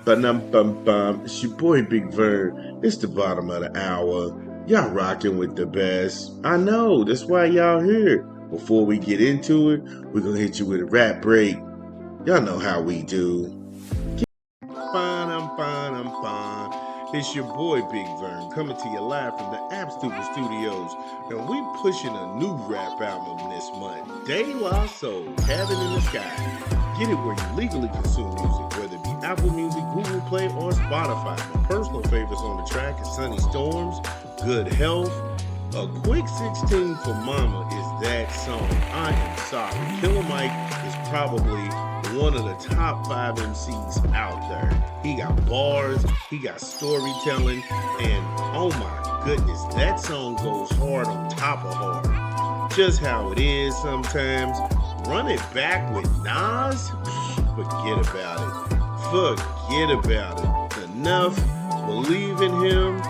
Ba-dum-bum-bum. It's your boy Big Vern. It's the bottom of the hour. Y'all rocking with the best. I know, that's why y'all here. Before we get into it, we're gonna hit you with a rap break. Y'all know how we do. Ba-dum-ba-dum-bum. It's your boy Big Vern coming to you live from the Absolute Studios. And we pushing a new rap album this month. De La Soul, Cabin in the Sky. Get it where you legally consume music, whether it be Apple Music, Google Play, or Spotify. My personal favorites on the track is Sunny Storms, Good Health. A quick 16 for Mama is that song. I am sorry. Killer Mike is probably one of the top 5 MCs out there. He got bars, he got storytelling, and oh my goodness, that song goes hard on top of hard. Just how it is sometimes. Run it back with Nas? Forget about it. Forget about it. Enough. Believe in him.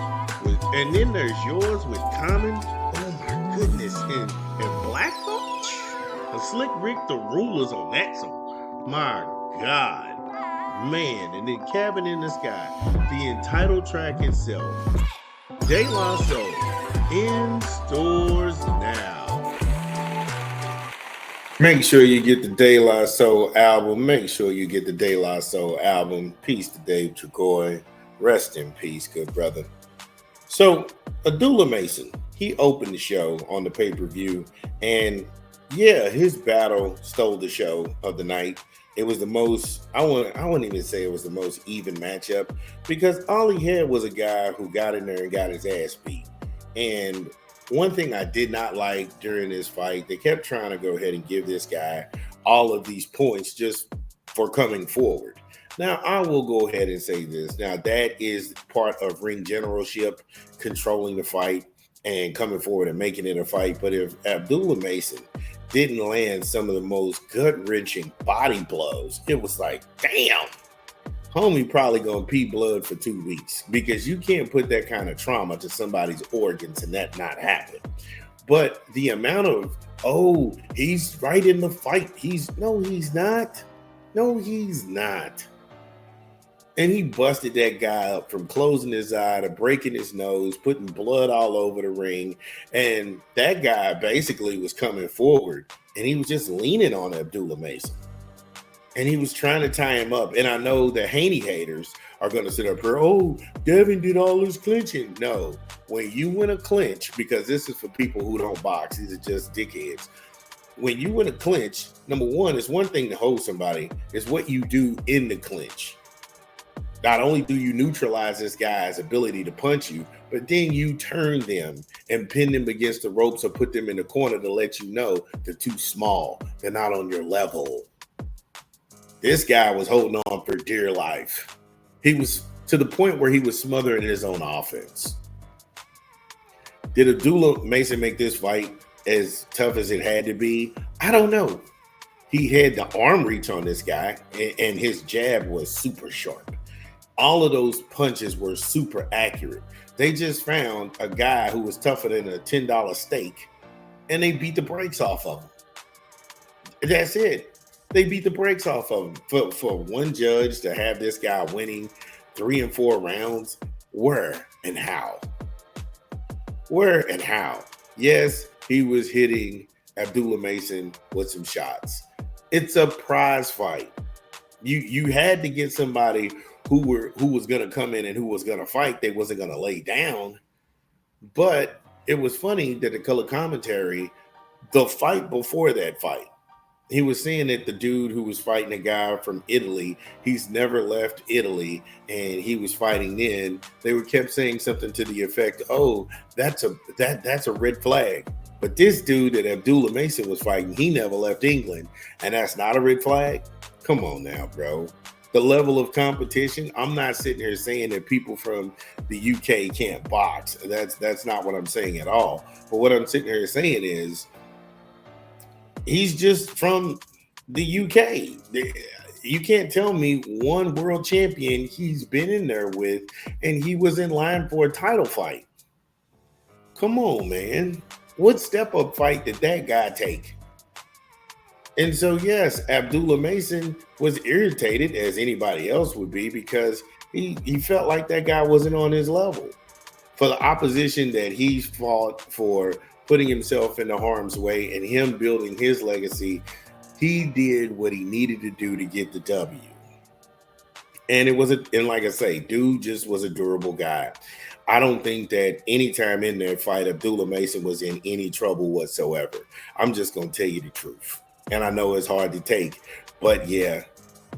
And then there's yours with Common. Oh my goodness. And Black Folks? And Slick Rick the Rulers on that song. My God. Man. And then Cabin in the Sky. The entitled track itself. De La Soul. In stores now. Make sure you get the De La Soul album. Make sure you get the De La Soul album. Peace to Dave Tregoy. Rest in peace, good brother. So, Abdullah Mason, he opened the show on the pay-per-view, and yeah, his battle stole the show of the night. It was the most, I wouldn't even say it was the most even matchup, because all he had was a guy who got in there and got his ass beat. And one thing I did not like during this fight, they kept trying to go ahead and give this guy all of these points just for coming forward. Now, I will go ahead and say this. Now, that is part of ring generalship, controlling the fight and coming forward and making it a fight. But if Abdullah Mason didn't land some of the most gut-wrenching body blows, it was like, damn, homie probably gonna pee blood for 2 weeks, because you can't put that kind of trauma to somebody's organs and that not happen. But the amount of, oh, he's right in the fight. No, he's not. No, he's not. And he busted that guy up from closing his eye to breaking his nose, putting blood all over the ring. And that guy basically was coming forward, and he was just leaning on Abdullah Mason. And he was trying to tie him up. And I know the Haney haters are going to sit up here, oh, Devin did all this clinching. No, when you win a clinch, because this is for people who don't box, these are just dickheads. When you win a clinch, number one, it's one thing to hold somebody, it's what you do in the clinch. Not only do you neutralize this guy's ability to punch you, but then you turn them and pin them against the ropes or put them in the corner to let you know they're too small. They're not on your level. This guy was holding on for dear life. He was to the point where he was smothering his own offense. Did Abdullah Mason make this fight as tough as it had to be? I don't know. He had the arm reach on this guy, and his jab was super sharp. All of those punches were super accurate. They just found a guy who was tougher than a $10 steak, and they beat the brakes off of him. That's it. They beat the brakes off of him. For one judge to have this guy winning 3 and 4 rounds, where and how? Where and how? Yes, he was hitting Abdullah Mason with some shots. It's a prize fight. You had to get somebody who was going to come in and who was going to fight. They wasn't going to lay down. But it was funny that the color commentary, the fight before that fight, he was saying that the dude who was fighting a guy from Italy, he's never left Italy, and he was fighting then. They kept saying something to the effect, oh, that's a red flag. But this dude that Abdullah Mason was fighting, he never left England, and that's not a red flag? Come on now, bro. The level of competition, I'm not sitting here saying that people from the UK can't box. That's not what I'm saying at all. But what I'm sitting here saying is he's just from the UK. You can't tell me one world champion he's been in there with and he was in line for a title fight. Come on, man. What step-up fight did that guy take? And so, yes, Abdullah Mason was irritated, as anybody else would be, because he felt like that guy wasn't on his level. For the opposition that he fought for, putting himself into harm's way and him building his legacy, he did what he needed to do to get the W. And and like I say, dude just was a durable guy. I don't think that anytime in that fight, Abdullah Mason was in any trouble whatsoever. I'm just going to tell you the truth. And I know it's hard to take, but yeah,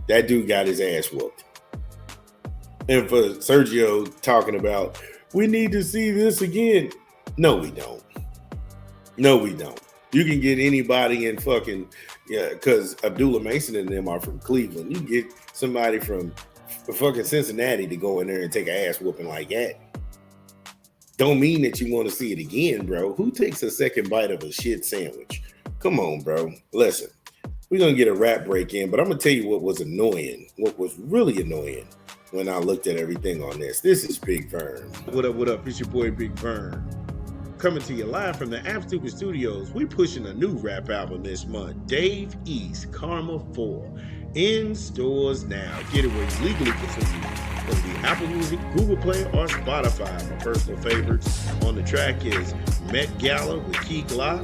that dude got his ass whooped. And for Sergio talking about, we need to see this again. No, we don't. No, we don't. You can get anybody in fucking, yeah, because Abdullah Mason and them are from Cleveland. You can get somebody from fucking Cincinnati to go in there and take an ass whooping like that. Don't mean that you want to see it again, bro. Who takes a second bite of a shit sandwich? Come on, bro. Listen, we're going to get a rap break in, but I'm going to tell you what was annoying, what was really annoying when I looked at everything on this. This is Big Vern. What up? It's your boy, Big Vern. Coming to you live from the Absolute Studios. We pushing a new rap album this month, Dave East, Karma 4. In stores now. Get it where it's legally consumed. Whether it be Apple Music, Google Play, or Spotify. My personal favorites on the track is Met Gala with Key Glock,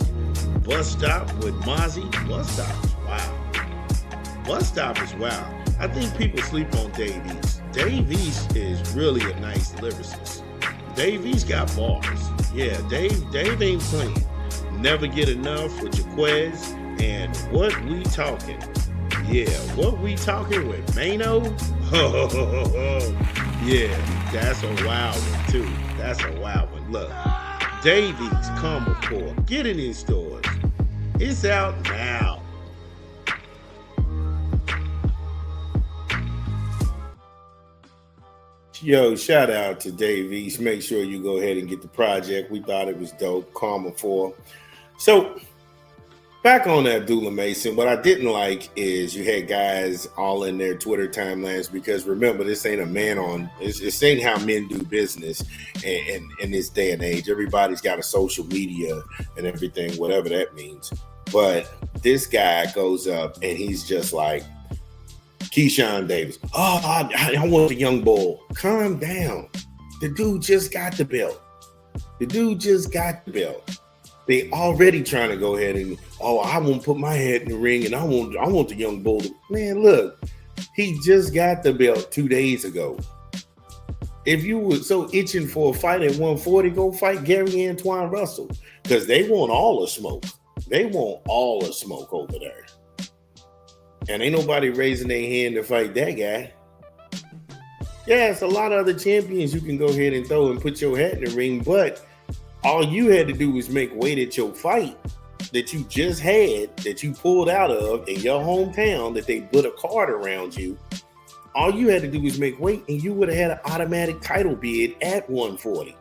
Bus Stop with Mozzie. Bus Stop is wow. Bus Stop is wow. I think people sleep on Dave East. Dave East is really a nice lyricist. Dave East got bars. Yeah, Dave ain't playing. Never Get Enough with Jaquez and What We Talking. Yeah, What We Talking with Mano? Yeah, that's a wild one too. That's a wild one. Look, Dave East, Karma 4. Get it in stores. It's out now. Yo, shout out to Dave East. Make sure you go ahead and get the project. We thought it was dope. Karma 4. So, back on Abdullah Mason, what I didn't like is you had guys all in their Twitter timelines, because remember, this ain't a man on, this ain't how men do business in this day and age. Everybody's got a social media and everything, whatever that means. But this guy goes up and he's just like, Keyshawn Davis. Oh, I want the young bull. Calm down. The dude just got the belt. They already trying to go ahead and, I won't put my head in the ring and I want the young bull. Man, look, he just got the belt 2 days ago. If you were so itching for a fight at 140, go fight Gary Antoine Russell, because they want all the smoke. They want all the smoke over there. And ain't nobody raising their hand to fight that guy. Yeah, it's a lot of other champions you can go ahead and throw and put your hat in the ring, but all you had to do was make weight at your fight that you just had, that you pulled out of in your hometown, that they put a card around you. All you had to do was make weight and you would have had an automatic title bid at 140.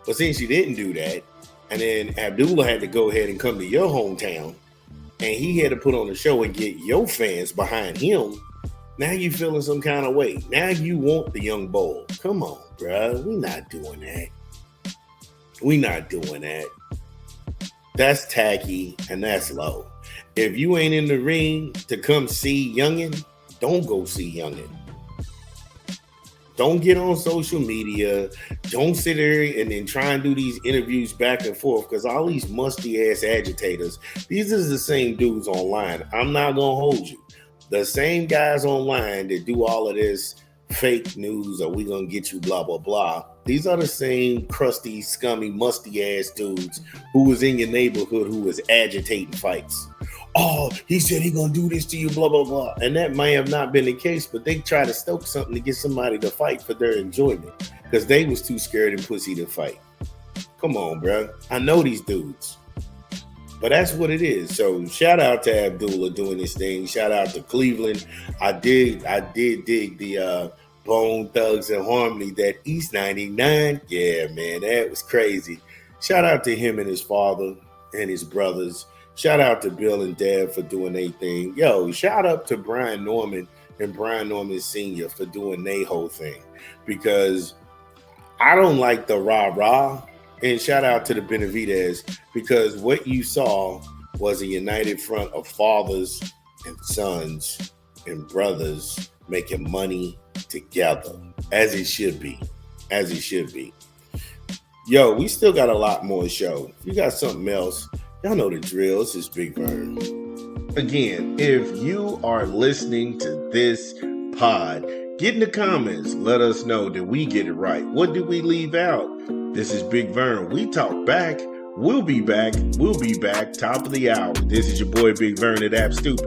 But since you didn't do that, and then Abdullah had to go ahead and come to your hometown, and he had to put on a show and get your fans behind him, now you feeling some kind of way. Now you want the young bull. Come on, bro. We're not doing that. That's tacky and that's low. If you ain't in the ring to come see Youngin, don't go see Youngin. Don't get on social media. Don't sit there and then try and do these interviews back and forth, because all these musty ass agitators, these are the same dudes online. I'm not going to hold you. The same guys online that do all of this fake news, or we going to get you blah, blah, blah. These are the same crusty, scummy, musty ass dudes who was in your neighborhood who was agitating fights. Oh, he said he gonna do this to you, blah, blah, blah. And that may have not been the case, but they try to stoke something to get somebody to fight for their enjoyment, because they was too scared and pussy to fight. Come on, bro. I know these dudes. But that's what it is. So shout out to Abdullah doing this thing. Shout out to Cleveland. I did dig the Bone Thugs and Harmony, that East 99. Yeah, man, that was crazy. Shout out to him and his father and his brothers. Shout out to Bill and Dad for doing their thing. Yo, shout out to Brian Norman and Brian Norman Sr. for doing their whole thing, because I don't like the rah-rah. And shout out to the Benavidez, because what you saw was a united front of fathers and sons and brothers making money together, as it should be. As it should be. Yo, we still got a lot more to show. If you got something else, y'all know the drill. This is Big Vern. Again, if you are listening to this pod, get in the comments. Let us know that we get it right. What did we leave out? This is Big Vern. We talk back. We'll be back. We'll be back. Top of the hour. This is your boy Big Vern at App Stupid.